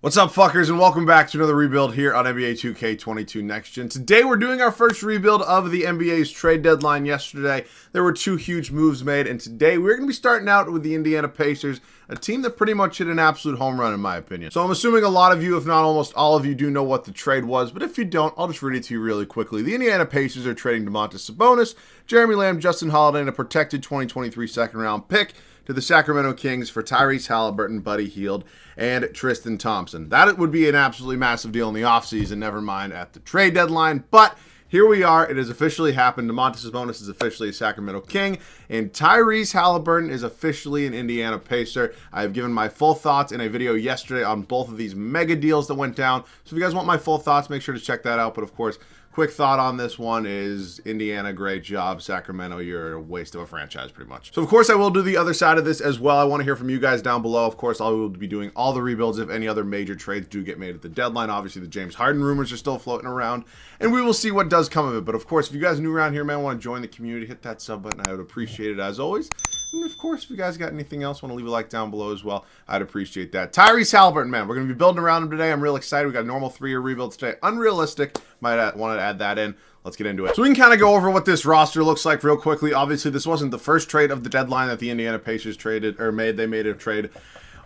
What's up, fuckers, and welcome back to another rebuild here on NBA 2K22 Next Gen. Today, we're doing our first rebuild of the NBA's trade deadline. Yesterday, there were two huge moves made, and today, we're going to be starting out with the Indiana Pacers, a team that pretty much hit an absolute home run, in my opinion. So I'm assuming a lot of you, if not almost all of you, do know what the trade was, but if you don't, I'll just read it to you really quickly. The Indiana Pacers are trading Domantas Sabonis, Jeremy Lamb, Justin Holiday, and a protected 2023 second-round pick to the Sacramento Kings for Tyrese Haliburton, Buddy Hield, and Tristan Thompson. That would be an absolutely massive deal in the offseason, never mind at the trade deadline, but here we are. It has officially happened. Domantas Sabonis is officially a Sacramento King, and Tyrese Haliburton is officially an Indiana Pacer. I have given my full thoughts in a video yesterday on both of these mega deals that went down, so if you guys want my full thoughts, make sure to check that out. But of course, quick thought on this one is Indiana, great job. Sacramento, you're a waste of a franchise pretty much. So of course I will do the other side of this as well. I want to hear from you guys down below. Of course I will be doing all the rebuilds if any other major trades do get made at the deadline. Obviously the James Harden rumors are still floating around and we will see what does come of it. But of course, if you guys are new around here, man, want to join the community, hit that sub button. I would appreciate it as always. And of course, if you guys got anything else, want to leave a like down below as well, I'd appreciate that. Tyrese Haliburton, man, we're going to be building around him today. I'm real excited. We got a normal 3-year rebuild today. Unrealistic. Might want to add that in. Let's get into it. So we can kind of go over what this roster looks like real quickly. Obviously, this wasn't the first trade of the deadline that the Indiana Pacers traded or made. They made a trade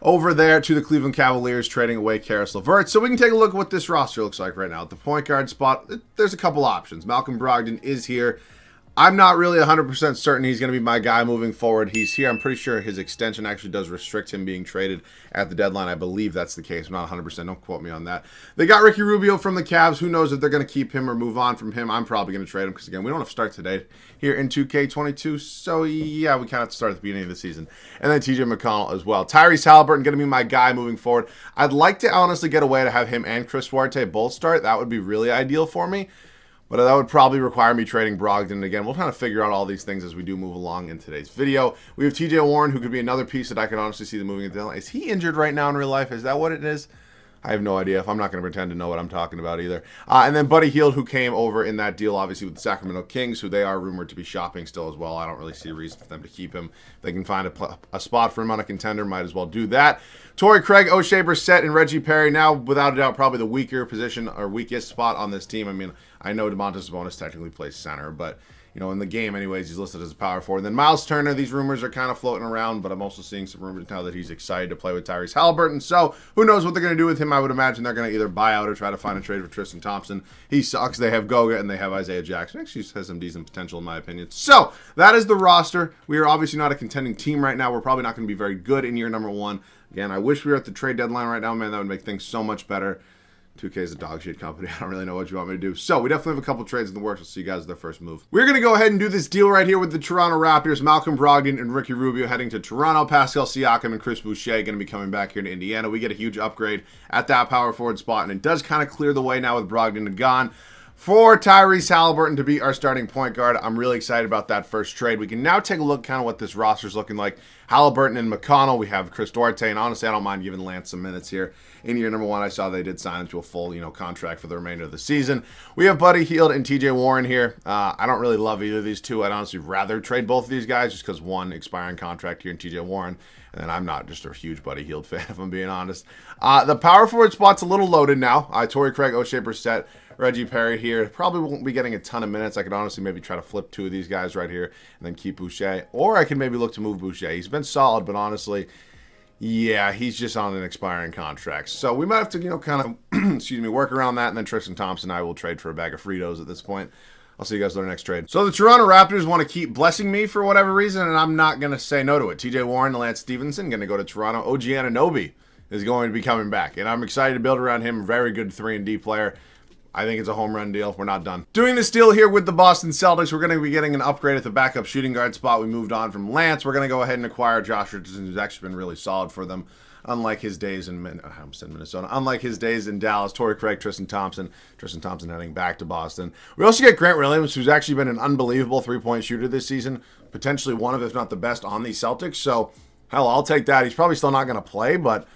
over there to the Cleveland Cavaliers, trading away Caris LeVert. So we can take a look at what this roster looks like right now. At the point guard spot, there's a couple options. Malcolm Brogdon is here. I'm not really 100% certain he's going to be my guy moving forward. He's here. I'm pretty sure his extension actually does restrict him being traded at the deadline. I believe that's the case. I'm not 100%. Don't quote me on that. They got Ricky Rubio from the Cavs. Who knows if they're going to keep him or move on from him. I'm probably going to trade him because, again, we don't have to start today here in 2K22. So, yeah, we kind of have to start at the beginning of the season. And then TJ McConnell as well. Tyrese Haliburton going to be my guy moving forward. I'd like to honestly get a way to have him and Chris Duarte both start. That would be really ideal for me. But that would probably require me trading Brogdon. Again, we'll kind of figure out all these things as we do move along in today's video. We have TJ Warren, who could be another piece that I can honestly see the moving at the deadline. Is he injured right now in real life? Is that what it is? I have no idea. If I'm not going to pretend to know what I'm talking about either. And then Buddy Hield, who came over in that deal, obviously, with the Sacramento Kings, who they are rumored to be shopping still as well. I don't really see a reason for them to keep him. If they can find a spot for him on a contender, might as well do that. Torrey Craig, O'Shea Brissett, and Reggie Perry, now, without a doubt, probably the weaker position or weakest spot on this team. I mean, I know Domantas Sabonis technically plays center, but you know, in the game anyways, he's listed as a power forward. And then Miles Turner, these rumors are kind of floating around, but I'm also seeing some rumors now that he's excited to play with Tyrese Haliburton. So who knows what they're going to do with him. I would imagine they're going to either buy out or try to find a trade for Tristan Thompson. He sucks. They have Goga and they have Isaiah Jackson. Actually has some decent potential in my opinion. So that is the roster. We are obviously not a contending team right now. We're probably not going to be very good in year number one. Again, I wish we were at the trade deadline right now, man. That would make things so much better. 2K is a dog shit company. I don't really know what you want me to do. So we definitely have a couple trades in the works. We'll see you guys with their first move. We're going to go ahead and do this deal right here with the Toronto Raptors. Malcolm Brogdon and Ricky Rubio heading to Toronto. Pascal Siakam and Chris Boucher going to be coming back here to Indiana. We get a huge upgrade at that power forward spot, and it does kind of clear the way now with Brogdon gone for Tyrese Haliburton to be our starting point guard. I'm really excited about that first trade. We can now take a look kind of what this roster is looking like. Haliburton and McConnell. We have Chris Duarte, and honestly, I don't mind giving Lance some minutes here. In year number one, I saw they did sign him to a full, contract for the remainder of the season. We have Buddy Hield and TJ Warren here. I don't really love either of these two. I'd honestly rather trade both of these guys just because one expiring contract here in TJ Warren, and then I'm not just a huge Buddy Hield fan, if I'm being honest. The power forward spot's a little loaded now. Torrey Craig, O'Shea Brissett, Reggie Perry here. Probably won't be getting a ton of minutes. I could honestly maybe try to flip two of these guys right here and then keep Boucher. Or I could maybe look to move Boucher. He's been solid, but honestly, yeah, he's just on an expiring contract. So we might have to, kind of, work around that. And then Tristan Thompson and I will trade for a bag of Fritos at this point. I'll see you guys on our next trade. So the Toronto Raptors want to keep blessing me for whatever reason, and I'm not going to say no to it. TJ Warren and Lance Stevenson going to go to Toronto. OG Anunoby is going to be coming back, and I'm excited to build around him. Very good 3-and-D player. I think it's a home run deal. We're not done. Doing this deal here with the Boston Celtics, we're going to be getting an upgrade at the backup shooting guard spot. We moved on from Lance. We're going to go ahead and acquire Josh Richardson, who's actually been really solid for them. Unlike his days in Minnesota. Unlike his days in Dallas, Torrey Craig, Tristan Thompson heading back to Boston. We also get Grant Williams, who's actually been an unbelievable three-point shooter this season. Potentially one of, if not the best, on the Celtics. So, hell, I'll take that. He's probably still not going to play, but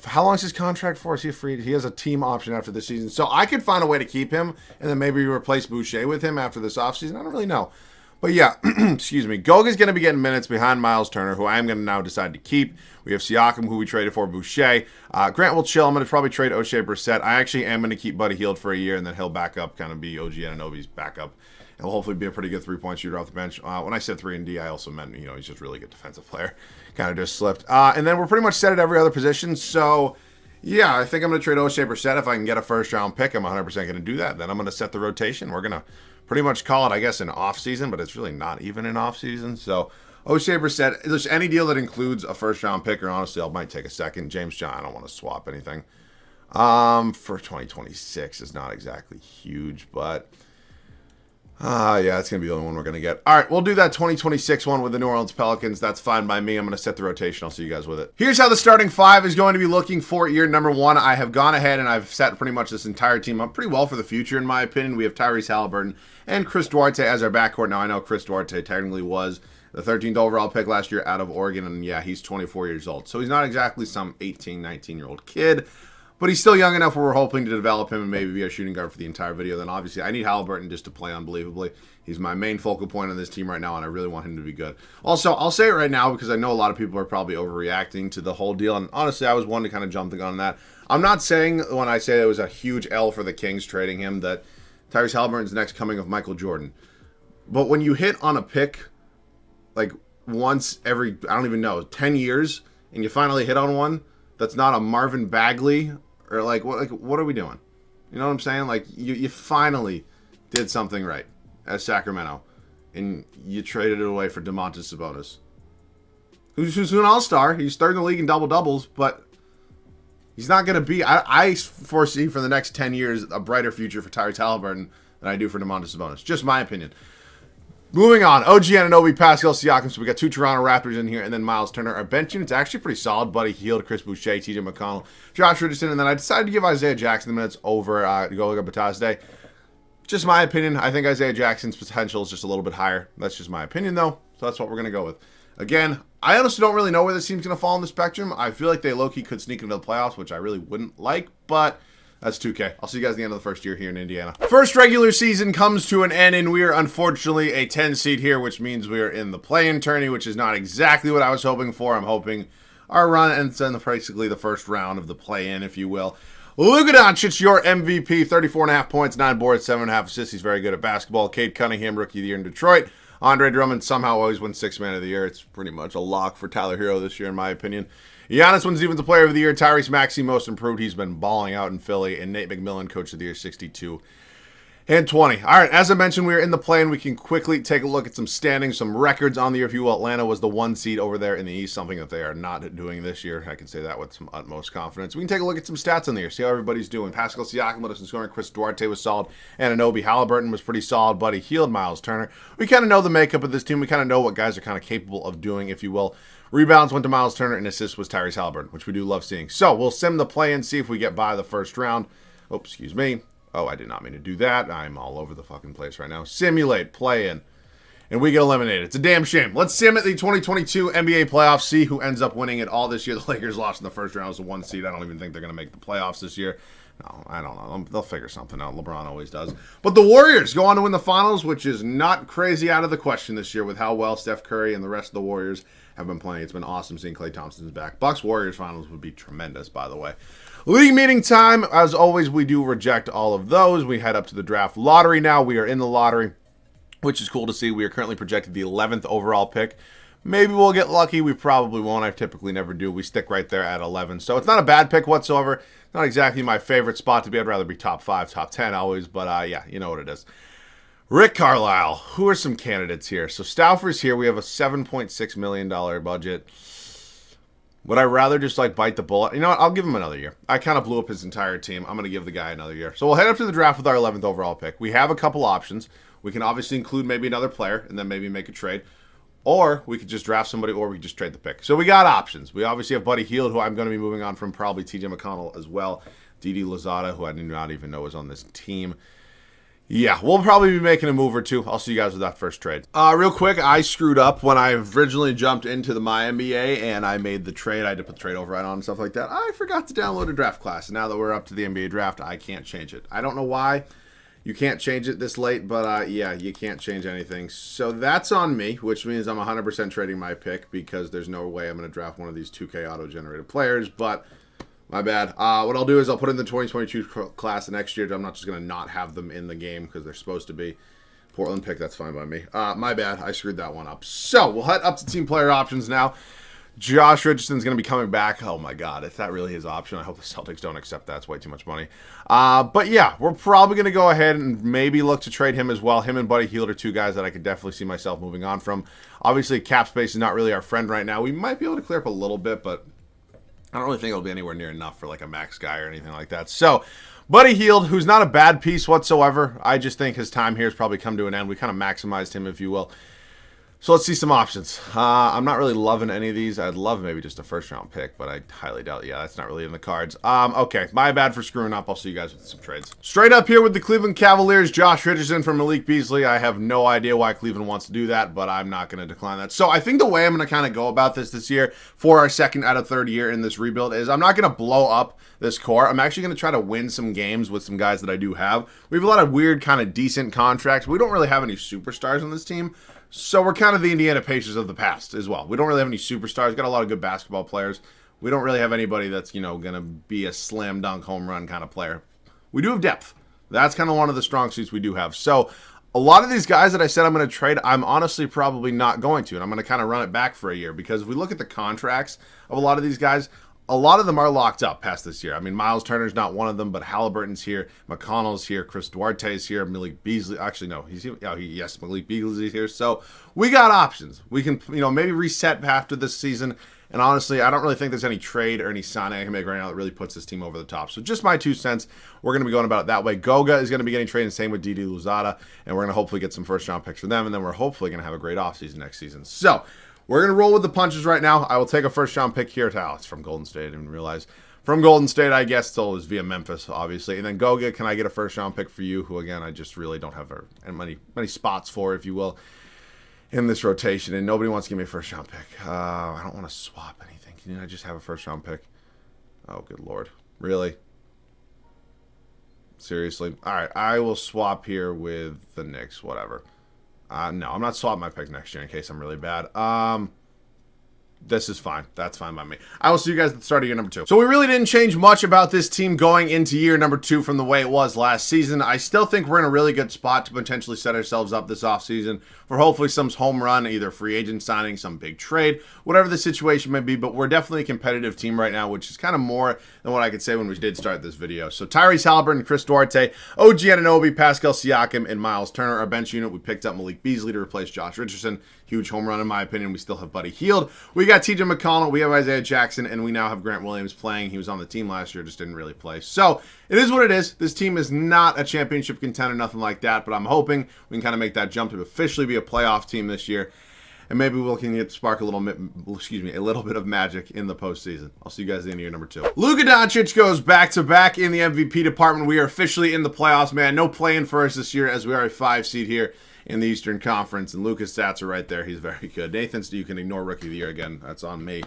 how long is his contract for? Is he free? He has a team option after this season. So I could find a way to keep him and then maybe replace Boucher with him after this offseason. I don't really know. But yeah, excuse me. Goga's going to be getting minutes behind Miles Turner, who I am going to now decide to keep. We have Siakam, who we traded for, Boucher. Grant will chill. I'm going to probably trade O'Shea Brissett. I actually am going to keep Buddy Hield for a year, and then he'll back up, kind of be OG Anunoby's backup. He'll hopefully be a pretty good three-point shooter off the bench. When I said 3-and-D, I also meant, he's just a really good defensive player. Kind of just slipped. And then we're pretty much set at every other position. So, yeah, I think I'm going to trade O'Shea Brissett. If I can get a first-round pick, I'm 100% going to do that. Then I'm going to set the rotation. We're going to pretty much call it, I guess, an off-season, but it's really not even an off-season. So, O'Shea Brissett, if there's any deal that includes a first-round pick, or honestly, I might take a second. James John, I don't want to swap anything. For 2026 is not exactly huge, but yeah, it's going to be the only one we're going to get. All right, we'll do that 2026 one with the New Orleans Pelicans. That's fine by me. I'm going to set the rotation. I'll see you guys with it. Here's how the starting five is going to be looking for year number one. I have gone ahead and I've set pretty much this entire team up pretty well for the future, in my opinion. We have Tyrese Haliburton and Chris Duarte as our backcourt. Now, I know Chris Duarte technically was the 13th overall pick last year out of Oregon, and yeah, he's 24 years old. So he's not exactly some 18, 19-year-old kid. But he's still young enough where we're hoping to develop him and maybe be a shooting guard for the entire video. Then obviously I need Haliburton just to play unbelievably. He's my main focal point on this team right now, and I really want him to be good. Also, I'll say it right now because I know a lot of people are probably overreacting to the whole deal. And honestly, I was one to kind of jump the gun on that. I'm not saying when I say it was a huge L for the Kings trading him that Tyrese Haliburton's the next coming of Michael Jordan. But when you hit on a pick like once every, I don't even know, 10 years, and you finally hit on one that's not a Marvin Bagley, or what are we doing? You know what I'm saying? Like, you finally did something right as Sacramento, and you traded it away for Domantas Sabonis, who's an all-star. He's third in the league in double-doubles, but he's not going to be... I foresee for the next 10 years a brighter future for Tyrese Haliburton than I do for Domantas Sabonis. Just my opinion. Moving on, OG Anunoby, Pascal Siakam. So we got two Toronto Raptors in here, and then Miles Turner. Our bench unit's actually pretty solid. Buddy Hield, Chris Boucher, TJ McConnell, Josh Richardson, and then I decided to give Isaiah Jackson the minutes over Goga Batazde. Just my opinion. I think Isaiah Jackson's potential is just a little bit higher. That's just my opinion, though. So that's what we're going to go with. Again, I honestly don't really know where this team's going to fall on the spectrum. I feel like they low-key could sneak into the playoffs, which I really wouldn't like, but that's 2K. I'll see you guys at the end of the first year here in Indiana. First regular season comes to an end, and we are unfortunately a 10 seed here, which means we are in the play-in tourney, which is not exactly what I was hoping for. I'm hoping our run ends in basically the first round of the play-in, if you will. Luka Doncic, your MVP, 34.5 points, 9 boards, 7.5 assists. He's very good at basketball. Cade Cunningham, Rookie of the Year in Detroit. Andre Drummond somehow always wins 6th Man of the Year. It's pretty much a lock for Tyler Hero this year, in my opinion. Giannis wins Defensive Player of the Year. Tyrese Maxey, Most Improved. He's been balling out in Philly. And Nate McMillan, Coach of the Year, 62 and 20. All right, as I mentioned, we are in the play-in. We can quickly take a look at some standings, some records on the year. If you will, Atlanta was the 1 seed over there in the East, something that they are not doing this year. I can say that with some utmost confidence. We can take a look at some stats on the year, see how everybody's doing. Pascal Siakam led us in scoring. Chris Duarte was solid. Anunoby, Haliburton was pretty solid. Buddy Hield, Miles Turner. We kind of know the makeup of this team. We kind of know what guys are kind of capable of doing, if you will. Rebounds went to Miles Turner, and assists was Tyrese Haliburton, which we do love seeing. So we'll sim the play-in, see if we get by the first round. Oh, excuse me. Oh, I did not mean to do that. I'm all over the fucking place right now. Simulate, play-in, and we get eliminated. It's a damn shame. Let's sim at the 2022 NBA playoffs, see who ends up winning it all this year. The Lakers lost in the first round as a 1 seed. I don't even think they're going to make the playoffs this year. No, I don't know. They'll figure something out. LeBron always does. But the Warriors go on to win the finals, which is not crazy out of the question this year with how well Steph Curry and the rest of the Warriors have been playing. It's been awesome seeing Klay Thompson's back. Bucks-Warriors finals would be tremendous, by the way. League meeting time. As always, we do reject all of those. We head up to the draft lottery now. We are in the lottery, which is cool to see. We are currently projected the 11th overall pick. Maybe we'll get lucky. We probably won't. I typically never do. We stick right there at 11. So it's not a bad pick whatsoever. Not exactly my favorite spot to be. I'd rather be top 5, top 10 always. But yeah, you know what it is. Rick Carlisle. Who are some candidates here? So Stauffer's here. We have a $7.6 million budget. Would I rather just bite the bullet? You know what? I'll give him another year. I kind of blew up his entire team. I'm going to give the guy another year. So we'll head up to the draft with our 11th overall pick. We have a couple options. We can obviously include maybe another player and then maybe make a trade. Or we could just draft somebody, or we could just trade the pick. So we got options. We obviously have Buddy Hield, who I'm going to be moving on from, probably TJ McConnell as well. Didi Lozada, who I did not even know was on this team. Yeah, we'll probably be making a move or two. I'll see you guys with that first trade. Real quick, I screwed up when I originally jumped into the MyNBA and I made the trade. I had to put the trade override on and stuff like that. I forgot to download a draft class. And now that we're up to the NBA draft, I can't change it. I don't know why. You can't change it this late, but yeah, you can't change anything. So that's on me, which means I'm 100% trading my pick because there's no way I'm going to draft one of these 2K auto-generated players, but my bad. What I'll do is I'll put in the 2022 class next year. I'm not just going to not have them in the game because they're supposed to be. Portland pick, that's fine by me. My bad. I screwed that one up. So we'll head up to team player options now. Josh Richardson's going to be coming back. Oh, my God. If that really is option, I hope the Celtics don't accept that. It's way too much money. But, yeah, we're probably going to go ahead and maybe look to trade him as well. Him and Buddy Hield are two guys that I could definitely see myself moving on from. Obviously, cap space is not really our friend right now. We might be able to clear up a little bit, but I don't really think it'll be anywhere near enough for, like, a max guy or anything like that. So, Buddy Hield, who's not a bad piece whatsoever. I just think his time here has probably come to an end. We kind of maximized him, if you will. So let's see some options. I'm not really loving any of these. I'd love maybe just a first-round pick, but I highly doubt. Yeah, that's not really in the cards. Okay, my bad for screwing up. I'll see you guys with some trades. Straight up here with the Cleveland Cavaliers, Josh Richardson from Malik Beasley. I have no idea why Cleveland wants to do that, but I'm not going to decline that. So I think the way I'm going to kind of go about this year for our second out of third year in this rebuild is I'm not going to blow up this core. I'm actually going to try to win some games with some guys that I do have. We have a lot of weird, kind of decent contracts. We don't really have any superstars on this team. So we're kind of the Indiana Pacers of the past as well. We don't really have any superstars. Got a lot of good basketball players. We don't really have anybody that's, going to be a slam dunk home run kind of player. We do have depth. That's kind of one of the strong suits we do have. So a lot of these guys that I said I'm going to trade, I'm honestly probably not going to. And I'm going to kind of run it back for a year because if we look at the contracts of a lot of these guys, a lot of them are locked up past this year. I mean, Miles Turner's not one of them, but Haliburton's here, McConnell's here, Chris Duarte's here, Malik Beasley. Actually, no, he's here. Yes, Malik Beasley's here. So we got options. We can, maybe reset after this season. And honestly, I don't really think there's any trade or any sign I can make right now that really puts this team over the top. So just my 2 cents. We're going to be going about it that way. Goga is going to be getting traded, same with Didi Louzada, and we're going to hopefully get some first-round picks for them, and then we're hopefully going to have a great offseason next season. So we're going to roll with the punches right now. I will take a first-round pick here. It's from Golden State. I didn't realize. From Golden State, I guess, still is via Memphis, obviously. And then Goga, can I get a first-round pick for you, who, again, I just really don't have many spots for, if you will, in this rotation. And nobody wants to give me a first-round pick. I don't want to swap anything. Can I just have a first-round pick? Oh, good Lord. Really? Seriously? All right, I will swap here with the Knicks, whatever. No, I'm not swapping my pick next year in case I'm really bad. This is fine. That's fine by me. I will see you guys at the start of year number 2. So we really didn't change much about this team going into year number 2 from the way it was last season. I still think we're in a really good spot to potentially set ourselves up this offseason for hopefully some home run, either free agent signing, some big trade, whatever the situation may be. But we're definitely a competitive team right now, which is kind of more than what I could say when we did start this video. So Tyrese Haliburton, Chris Duarte, OG Anunoby, Pascal Siakam, and Miles Turner. Our bench unit, we picked up Malik Beasley to replace Josh Richardson. Huge home run in my opinion. We still have Buddy Hield. We got TJ McConnell. We have Isaiah Jackson. And we now have Grant Williams playing. He was on the team last year, just didn't really play. So it is what it is. This team is not a championship contender, nothing like that. But I'm hoping we can kind of make that jump to officially be a playoff team this year. And maybe we can spark a little bit of magic in the postseason. I'll see you guys at the end of year number 2. Luka Doncic goes back-to-back in the MVP department. We are officially in the playoffs, man. No playing for us this year as we are a 5 seed here in the Eastern Conference. And Luka's stats are right there. He's very good. Nathan, you can ignore Rookie of the Year again. That's on me.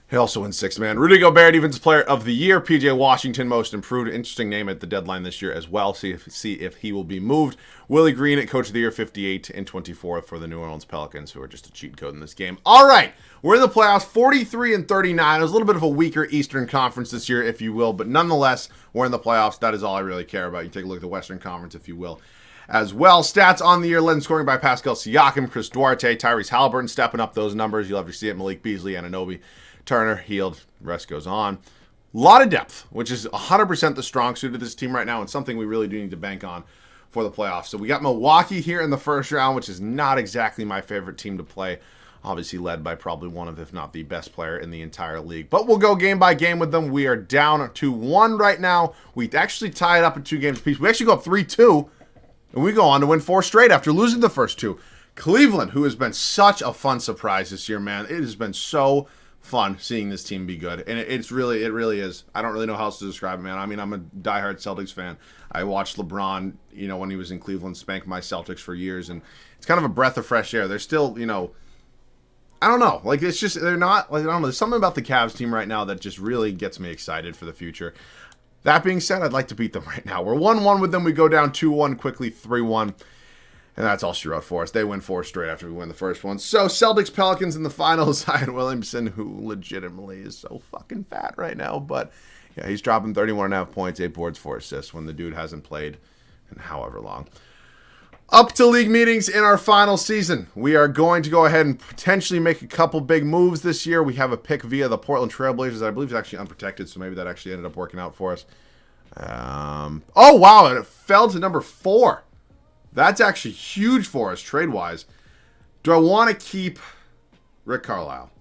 He also wins 6th man. Rudy Gobert, Defensive Player of the Year. PJ Washington, Most Improved. Interesting name at the deadline this year as well. See if he will be moved. Willie Green at Coach of the Year, 58 and 24 for the New Orleans Pelicans, who are just a cheat code in this game. All right, we're in the playoffs, 43 and 39. It was a little bit of a weaker Eastern Conference this year, if you will, but nonetheless, we're in the playoffs. That is all I really care about. You take a look at the Western Conference, if you will, as well. Stats on the year, led in scoring by Pascal Siakam, Chris Duarte, Tyrese Haliburton stepping up those numbers. You'll have to see it. Malik Beasley, Anunoby, Turner, Hield, rest goes on. A lot of depth, which is 100% the strong suit of this team right now and something we really do need to bank on for the playoffs. So we got Milwaukee here in the first round, which is not exactly my favorite team to play. Obviously led by probably one of, if not the best player in the entire league. But we'll go game by game with them. We are down 2-1 right now. We actually tie it up in 2 games apiece. We actually go up 3-2, and we go on to win 4 straight after losing the first 2. Cleveland, who has been such a fun surprise this year, man. It has been so fun seeing this team be good, and it really is. I don't really know how else to describe it, man. I mean, I'm a diehard Celtics fan. I watched LeBron, when he was in Cleveland, spank my Celtics for years, and it's kind of a breath of fresh air. They're still, I don't know. Like, it's just, they're not, like, I don't know. There's something about the Cavs team right now that just really gets me excited for the future. That being said, I'd like to beat them right now. We're 1-1 with them. We go down 2-1 quickly, 3-1. And that's all she wrote for us. They win 4 straight after we win the first one. So, Celtics-Pelicans in the finals. Zion Williamson, who legitimately is so fucking fat right now. But, yeah, he's dropping 31.5 points, 8 boards, 4 assists when the dude hasn't played in however long. Up to league meetings in our final season. We are going to go ahead and potentially make a couple big moves this year. We have a pick via the Portland Trailblazers that I believe is actually unprotected, so maybe that actually ended up working out for us. Oh, wow, and it fell to number 4. That's actually huge for us, trade-wise. Do I want to keep Rick Carlisle?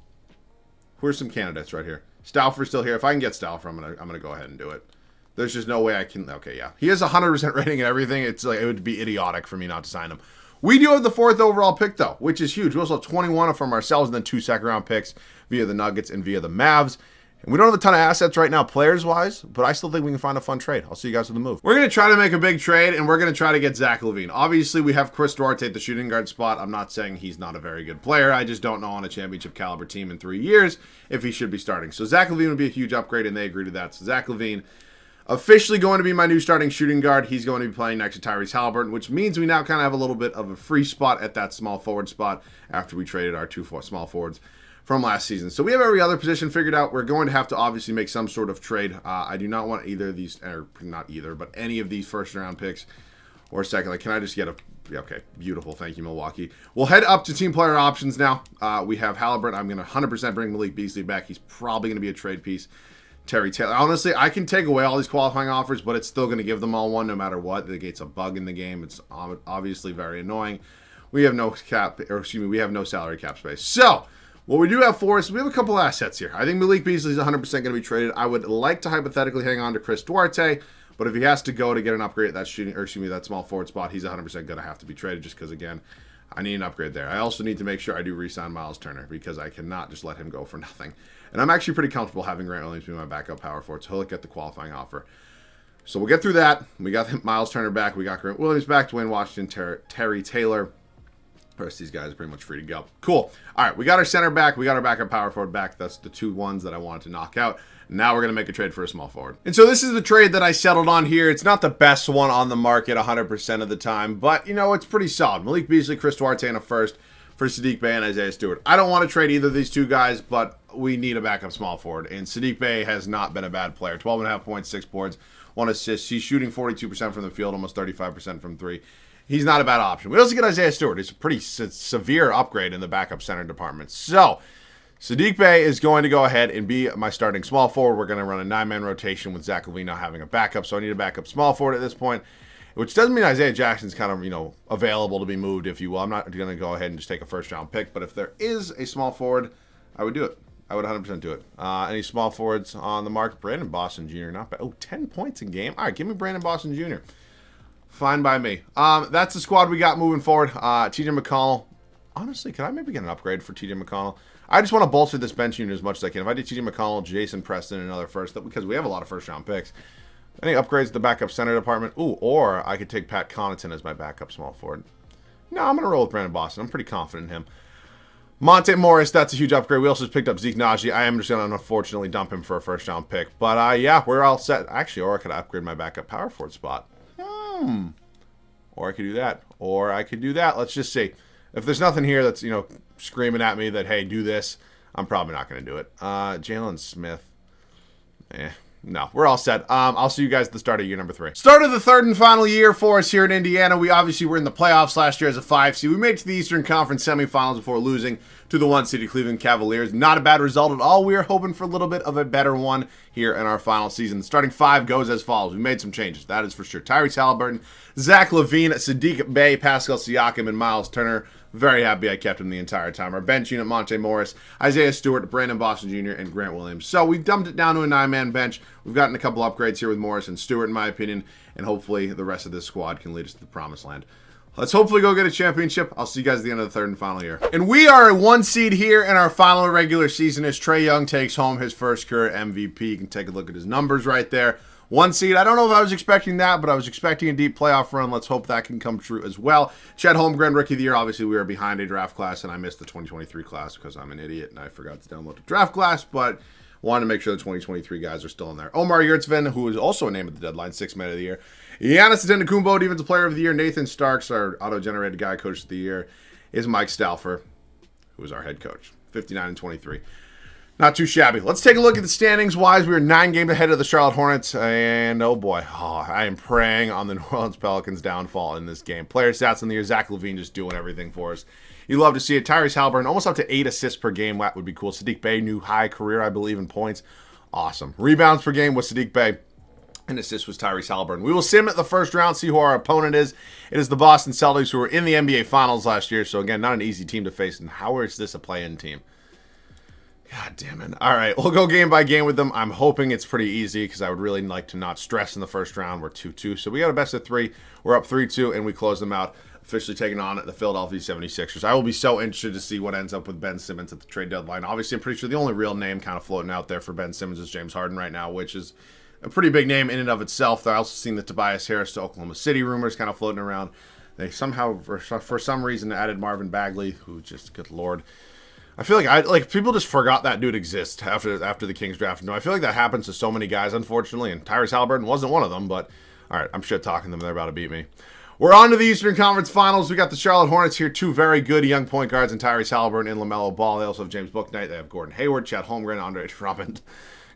Where's some candidates right here? Stauffer's still here. If I can get Stauffer, I'm gonna go ahead and do it. There's just no way I can. Okay, yeah. He has 100% rating and everything. It's like it would be idiotic for me not to sign him. We do have the 4th overall pick, though, which is huge. We also have 21 from ourselves and then 2 second-round picks via the Nuggets and via the Mavs. And we don't have a ton of assets right now, players-wise, but I still think we can find a fun trade. I'll see you guys with the move. We're going to try to make a big trade, and we're going to try to get Zach LaVine. Obviously, we have Chris Duarte at the shooting guard spot. I'm not saying he's not a very good player. I just don't know on a championship caliber team in 3 years if he should be starting. So Zach LaVine would be a huge upgrade, and they agree to that. So Zach LaVine, officially going to be my new starting shooting guard. He's going to be playing next to Tyrese Haliburton, which means we now kind of have a little bit of a free spot at that small forward spot after we traded our 2 small forwards from last season. So we have every other position figured out. We're going to have to obviously make some sort of trade. I do not want either of these, or not either, but any of these first-round picks or second. Like, can I just get a... Okay, beautiful. Thank you, Milwaukee. We'll head up to team player options now. We have Haliburton. I'm going to 100% bring Malik Beasley back. He's probably going to be a trade piece. Terry Taylor. Honestly, I can take away all these qualifying offers, but it's still going to give them all one no matter what. It's a bug in the game. It's obviously very annoying. We have no we have no salary cap space. So, what we do have for us, we have a couple assets here. I think Malik Beasley is 100% going to be traded. I would like to hypothetically hang on to Chris Duarte, but if he has to go to get an upgrade at that that small forward spot, he's 100% going to have to be traded just because, again, I need an upgrade there. I also need to make sure I do re-sign Miles Turner because I cannot just let him go for nothing. And I'm actually pretty comfortable having Grant Williams be my backup power forward, so he'll get the qualifying offer. So we'll get through that. We got Miles Turner back. We got Grant Williams back. Dwayne Washington, Terry Taylor. The rest of these guys are pretty much free to go. Cool. All right, we got our center back. We got our backup power forward back. That's the 2 ones that I wanted to knock out. Now we're going to make a trade for a small forward. And so this is the trade that I settled on here. It's not the best one on the market 100% of the time, but, you know, it's pretty solid. Malik Beasley, Chris Duarte, and a first for Saddiq Bey and Isaiah Stewart. I don't want to trade either of these 2 guys, but we need a backup small forward. And Saddiq Bey has not been a bad player. 12.5 points, 6 boards, 1 assist. He's shooting 42% from the field, almost 35% from 3. He's not a bad option. We also get Isaiah Stewart. It's a pretty severe upgrade in the backup center department. So, Saddiq Bey is going to go ahead and be my starting small forward. We're going to run a 9-man rotation with Zach LaVine not having a backup, so I need a backup small forward at this point, which doesn't mean Isaiah Jackson's kind of, you know, available to be moved, if you will. I'm not going to go ahead and just take a first-round pick, but if there is a small forward, I would do it. I would 100% do it. Any small forwards on the market? Brandon Boston Jr., not bad. Oh, 10 points a game? All right, give me Brandon Boston Jr. Fine by me. That's the squad we got moving forward. TJ McConnell. Honestly, could I maybe get an upgrade for TJ McConnell? I just want to bolster this bench unit as much as I can. If I did TJ McConnell, Jason Preston, and another first, because we have a lot of first-round picks. Any upgrades to the backup center department? Ooh, or I could take Pat Connaughton as my backup small forward. No, I'm going to roll with Brandon Boston. I'm pretty confident in him. Monte Morris, that's a huge upgrade. We also just picked up Zeke Naji. I am just going to unfortunately dump him for a first-round pick. But, yeah, we're all set. Actually, or I could upgrade my backup power forward spot. Or I could do that. Or I could do that. Let's just see. If there's nothing here that's, you know, screaming at me that, hey, do this, I'm probably not going to do it. Jalen Smith. No, we're all set. I'll see you guys at the start of year number 3. Start of the 3rd and final year for us here in Indiana. We obviously were in the playoffs last year as a 5 seed. We made it to the Eastern Conference semifinals before losing to the 1-seeded Cleveland Cavaliers. Not a bad result at all. We are hoping for a little bit of a better one here in our final season. The starting 5 goes as follows. We made some changes, that is for sure. Tyrese Haliburton, Zach LaVine, Saddiq Bey, Pascal Siakam, and Miles Turner. Very happy I kept him the entire time. Our bench unit, Monte Morris, Isaiah Stewart, Brandon Boston Jr., and Grant Williams. So we dumped it down to a 9-man bench. We've gotten a couple upgrades here with Morris and Stewart, in my opinion, and hopefully the rest of this squad can lead us to the promised land. Let's hopefully go get a championship. I'll see you guys at the end of the 3rd and final year. And we are a 1 seed here in our final regular season as Trae Young takes home his first career MVP. You can take a look at his numbers right there. 1 seed. I don't know if I was expecting that, but I was expecting a deep playoff run. Let's hope that can come true as well. Chet Holmgren, Rookie of the Year. Obviously, we were behind a draft class, and I missed the 2023 class because I'm an idiot and I forgot to download the draft class, but Wanted to make sure the 2023 guys are still in there. Omar Yurtseven, who is also a name at the deadline, 6th man of the year. Giannis Antetokounmpo, defensive player of the year. Nathan Starks, our auto-generated guy, coach of the year, is Mike Stauffer, who is our head coach. 59 and 23. Not too shabby. Let's take a look at the standings-wise. We are 9 games ahead of the Charlotte Hornets, and oh boy, I am praying on the New Orleans Pelicans' downfall in this game. Player stats in the year, Zach LaVine just doing everything for us. You love to see it. Tyrese Haliburton, almost up to 8 assists per game. That would be cool. Saddiq Bey, new high career, I believe, in points. Awesome. Rebounds per game was Saddiq Bey. And assist was Tyrese Haliburton. We will sim at the first round, see who our opponent is. It is the Boston Celtics, who were in the NBA Finals last year. So, again, not an easy team to face. And how is this a play-in team? God damn it. All right, we'll go game by game with them. I'm hoping it's pretty easy because I would really like to not stress in the first round. We're 2-2. So we got a best of 3. We're up 3-2, and we close them out, officially taking on the Philadelphia 76ers. I will be so interested to see what ends up with Ben Simmons at the trade deadline. Obviously, I'm pretty sure the only real name kind of floating out there for Ben Simmons is James Harden right now, which is a pretty big name in and of itself. I also seen the Tobias Harris to Oklahoma City rumors kind of floating around. They somehow, for some reason, added Marvin Bagley, who just, good lord. I feel like people just forgot that dude exists after the Kings draft. No, I feel like that happens to so many guys, unfortunately, and Tyrese Haliburton wasn't one of them, but all right, I'm shit talking them. They're about to beat me. We're on to the Eastern Conference Finals. We got the Charlotte Hornets here, 2 very good young point guards in Tyrese Haliburton and LaMelo Ball. They also have James Bouknight. They have Gordon Hayward, Chet Holmgren, Andre Drummond.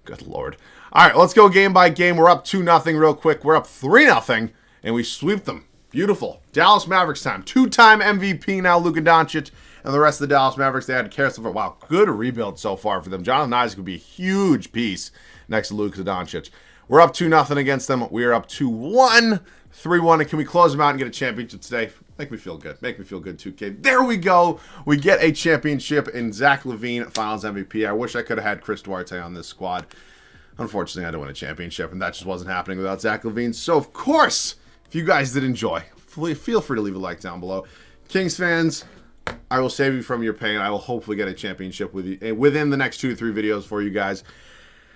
Good lord. All right, let's go game by game. We're up 2-0 real quick. We're up 3-0, and we sweep them. Beautiful. Dallas Mavericks time. 2-time MVP now, Luka Doncic. And the rest of the Dallas Mavericks, they had Caris LeVert. Wow, good rebuild so far for them. Jonathan Isaac would be a huge piece next to Luka Doncic. We're up 2-0 against them. We are up 2-1, 3-1. And can we close them out and get a championship today? Make me feel good. Make me feel good, 2K. There we go. We get a championship in Zach LaVine, Finals MVP. I wish I could have had Chris Duarte on this squad. Unfortunately, I didn't win a championship, and that just wasn't happening without Zach LaVine. So, of course, if you guys did enjoy, feel free to leave a like down below. Kings fans, I will save you from your pain. I will hopefully get a championship with you within the next 2 to 3 videos for you guys.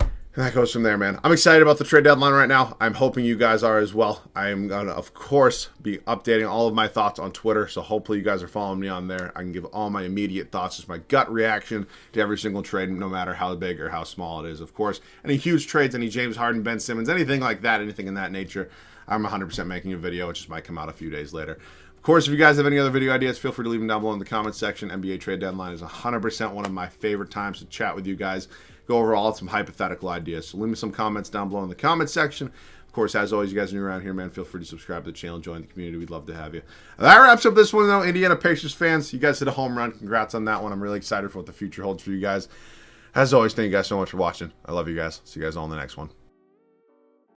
And that goes from there, man. I'm excited about the trade deadline right now. I'm hoping you guys are as well. I am going to, of course, be updating all of my thoughts on Twitter. So hopefully you guys are following me on there. I can give all my immediate thoughts, just my gut reaction to every single trade, no matter how big or how small it is. Of course, any huge trades, any James Harden, Ben Simmons, anything like that, anything in that nature, I'm 100% making a video. It just might come out a few days later. Of course, if you guys have any other video ideas, feel free to leave them down below in the comments section. NBA trade deadline is 100% one of my favorite times to chat with you guys, go over all some hypothetical ideas. So leave me some comments down below in the comments section. Of course, as always, you guys are new around here, man, feel free to subscribe to the channel, join the community. We'd love to have you. That wraps up this one, though. Indiana Pacers fans, you guys hit a home run. Congrats on that one. I'm really excited for what the future holds for you guys. As always, thank you guys so much for watching. I love you guys. See you guys all in the next one.